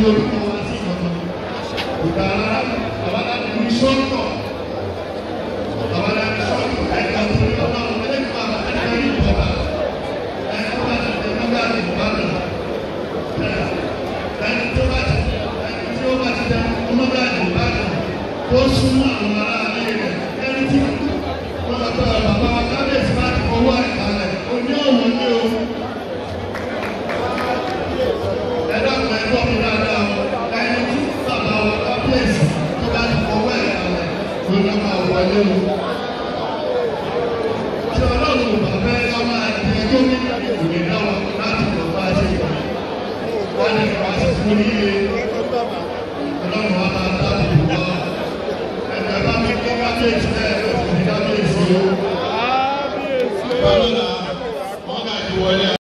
orúkọ wa sí ìjọba. Ìgbà ara àwọn àdìmí sọ́tọ̀. Àwọn àdìmí sọ́tọ̀ ẹ̀ka tó ní ọ̀nà ọ̀mọdéjúmọ̀ àwọn ẹ̀ka ní ìjọba. Ẹni tó bá ti tẹ̀lé ọgbà ní ìbàdàn. Ẹni tó bá ti tẹ̀lé ọmọdé ní ìbàdàn. Ó súnmọ́ àwọn ará ilé rẹ̀. Ẹni tí wọ́n lọ bá bàbá wa kábíyèsí láti fọwọ́ ẹ̀ka rẹ̀. Oní ọ̀wọ́ ní o. Ṣé ọlọ́run bàbá ẹ máa di ẹjọ́ nígbà ìwé náà láti lọ bá ṣe kọ́? Wọ́n ní ìwà sísun níye ọlọ́run wa máa dábò wá. Ẹ̀jẹ̀ bá mi kí kábíyèsí ẹ̀ lọ́sùn ní kábíyèsí o.